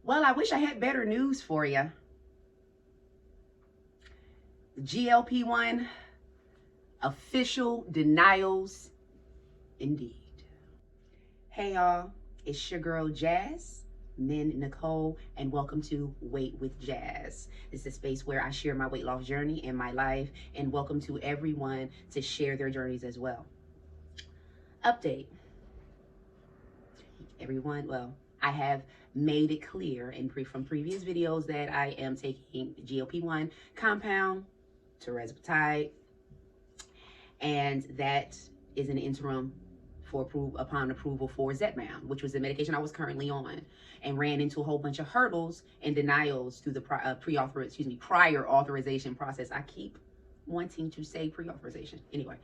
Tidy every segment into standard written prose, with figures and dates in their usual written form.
Well, I wish I had better news for you. GLP-1 official denials indeed. Hey y'all, it's your girl Jazz, Nicole, and welcome to Weight with Jazz. This is a space where I share my weight loss journey and my life, and welcome to everyone to share their journeys as well. Update. Everyone, well, I have made it clear from previous videos that I am taking GLP-1 compound, Tirzepatide, and that is an interim upon approval for Zepbound, which was the medication I was currently on, and ran into a whole bunch of hurdles and denials through the prior authorization process. I keep wanting to say pre-authorization. Anyway,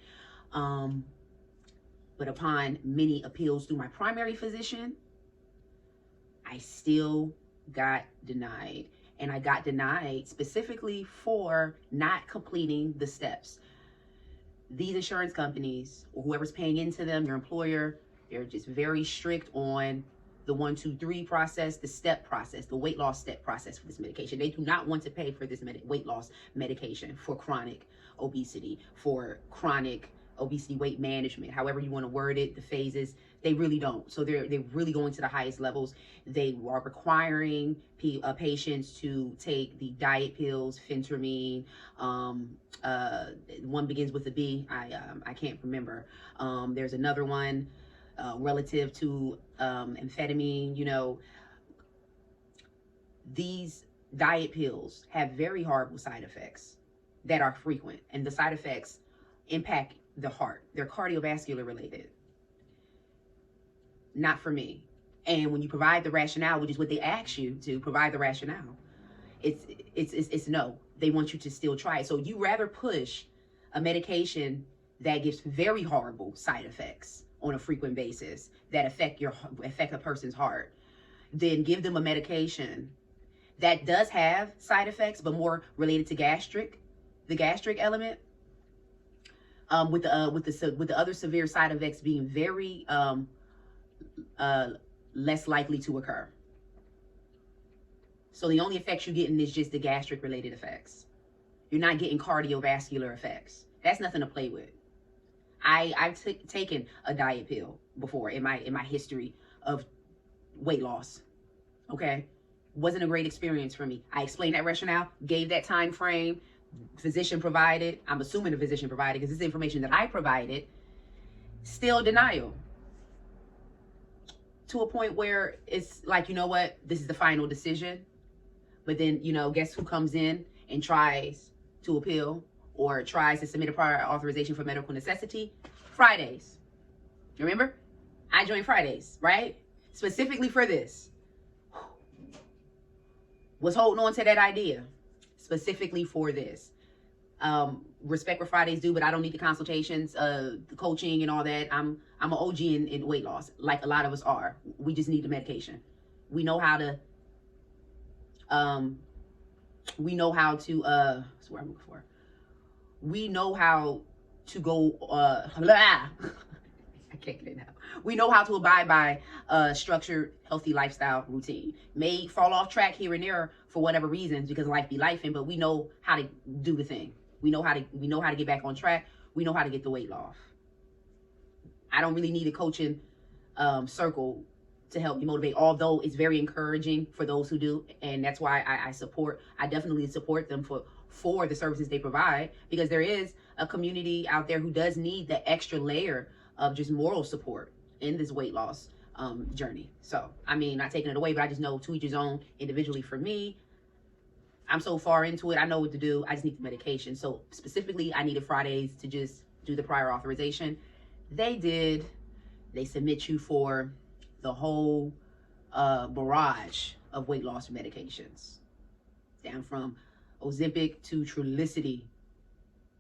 but upon many appeals through my primary physician, I still got denied. And I got denied specifically for not completing the steps. These insurance companies, or whoever's paying into them, your employer, they're just very strict on the 1, 2, 3 process, the step process, the weight loss step process for this medication. They do not want to pay for this weight loss medication for chronic obesity, for chronic obesity weight management, however you want to word it, the phases. They really don't. So they're really going to the highest levels. They are requiring patients to take the diet pills, phentermine, one begins with a B. I can't remember. There's another one relative to amphetamine. You know, these diet pills have very horrible side effects that are frequent, and the side effects impact the heart. They're cardiovascular related. Not for me. And when you provide the rationale, which is what they ask you to provide the rationale, it's no. They want you to still try it. So you rather push a medication that gives very horrible side effects on a frequent basis that affect a person's heart, than give them a medication that does have side effects but more related to the gastric element, with the other severe side effects being very less likely to occur. So the only effects you're getting is just the gastric related effects. You're not getting cardiovascular effects. That's nothing to play with. I've taken a diet pill before in my history of weight loss. Okay, wasn't a great experience for me. I explained that rationale, gave that time frame. Physician provided. I'm assuming the physician provided because this is information that I provided. Still denial. To a point where it's like, you know what, this is the final decision. But then, you know, guess who comes in and tries to appeal or tries to submit a prior authorization for medical necessity? Fridays. Remember? I joined Fridays, right? Specifically for this. Was holding on to that idea specifically for this. Respect what Fridays do, but I don't need the consultations, the coaching and all that. I'm an OG in weight loss, like a lot of us are. We just need the medication. We know how to that's what I'm looking for. We know how to go I can't get it now. We know how to abide by a structured, healthy lifestyle routine. May fall off track here and there for whatever reasons because life be lifing, but we know how to do the thing. We know how to get back on track. We know how to get the weight off. I don't really need a coaching circle to help me motivate, although it's very encouraging for those who do, and that's why I definitely support them for the services they provide, because there is a community out there who does need the extra layer of just moral support in this weight loss journey. So, I mean, not taking it away, but I just know to each his own. Individually for me, I'm so far into it, I know what to do. I just need the medication. So specifically, I needed Fridays to just do the prior authorization. They did. They submit you for the whole barrage of weight loss medications, down from Ozempic to Trulicity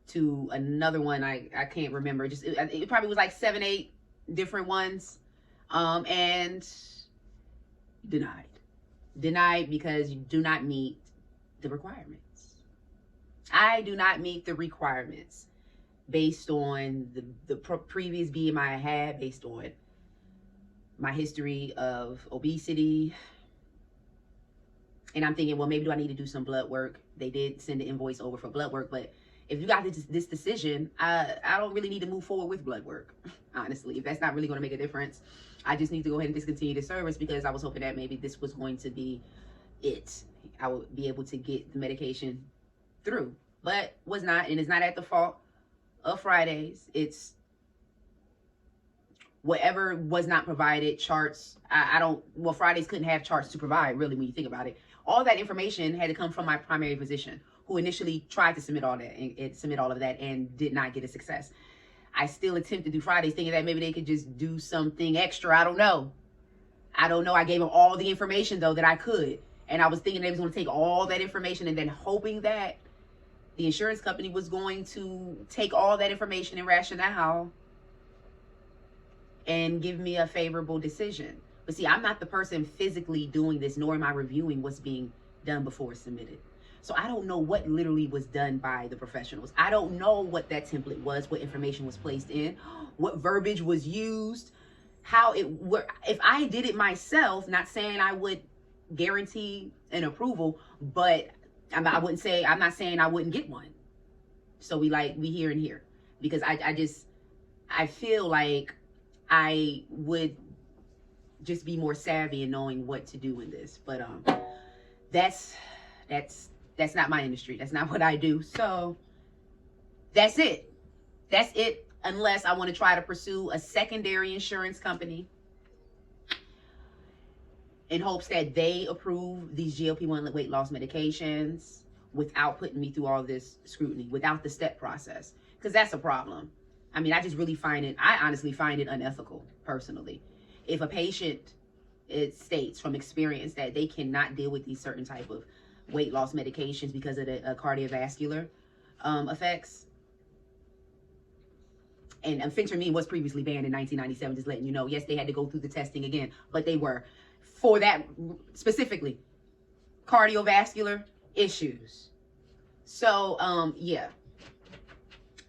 to another one I can't remember. Just it probably was like 7, 8 different ones, and denied because you do not meet the requirements. I do not meet the requirements based on the previous BMI I had, based on my history of obesity, And I'm thinking, well, maybe do I need to do some blood work? They did send an invoice over for blood work, but if you got this decision, I don't really need to move forward with blood work, honestly. If that's not really going to make a difference, I just need to go ahead and discontinue the service, because I was hoping that maybe this was going to be it. I would be able to get the medication through, but was not, and it's not at the fault of Fridays. It's whatever was not provided, charts. Well, Fridays couldn't have charts to provide, really, when you think about it. All that information had to come from my primary physician, who initially tried to submit all of that and did not get a success. I still attempt to do Fridays, thinking that maybe they could just do something extra. I don't know. I gave them all the information, though, that I could. And I was thinking they was going to take all that information and then hoping that the insurance company was going to take all that information and rationale and give me a favorable decision. But see, I'm not the person physically doing this, nor am I reviewing what's being done before it's submitted. So I don't know what literally was done by the professionals. I don't know what that template was, what information was placed in, what verbiage was used, how it worked. If I did it myself, not saying I would guarantee an approval, but I'm not saying I wouldn't get one. So we here and here, because I feel like I would just be more savvy in knowing what to do in this. But that's not my industry. That's not what I do. So that's it. Unless I want to try to pursue a secondary insurance company in hopes that they approve these GLP-1 weight loss medications without putting me through all this scrutiny, without the step process. Because that's a problem. I mean, I honestly find it unethical, personally. If a patient, it states from experience that they cannot deal with these certain type of weight loss medications because of the cardiovascular effects. And amphetamine was previously banned in 1997, just letting you know. Yes, they had to go through the testing again, but they were, for that specifically, cardiovascular issues. So, yeah.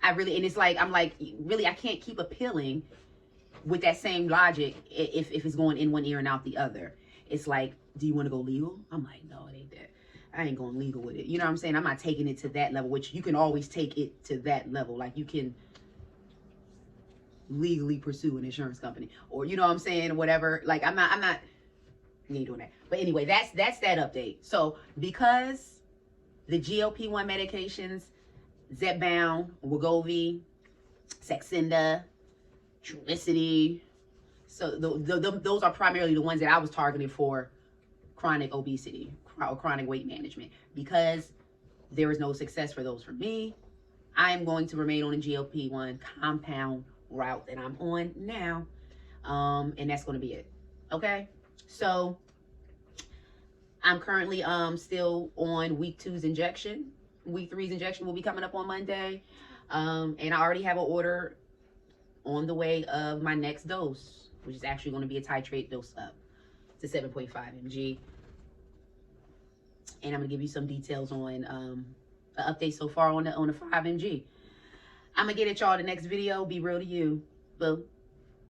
I'm like, really, I can't keep appealing with that same logic if it's going in one ear and out the other. It's like, do you want to go legal? I'm like, no, it ain't that. I ain't going legal with it. You know what I'm saying? I'm not taking it to that level, which you can always take it to that level. Like, you can legally pursue an insurance company, or you know what I'm saying, or whatever. Like, I'm not ain't doing that. But anyway, that's that update. So because the GLP-1 medications, Zepbound, Wegovy, Saxenda, Trulicity, so those are primarily the ones that I was targeting for chronic obesity or chronic weight management. Because there is no success for those for me, I am going to remain on a GLP-1 compound route that I'm on now, and that's going to be it. Okay, so I'm currently still on week 2's injection. Week 3's injection will be coming up on Monday, and I already have an order on the way of my next dose, which is actually going to be a titrate dose up to 7.5 mg. And I'm gonna give you some details on the update so far on the 5 mg. I'm gonna get at y'all the next video. Be real to you. Boo.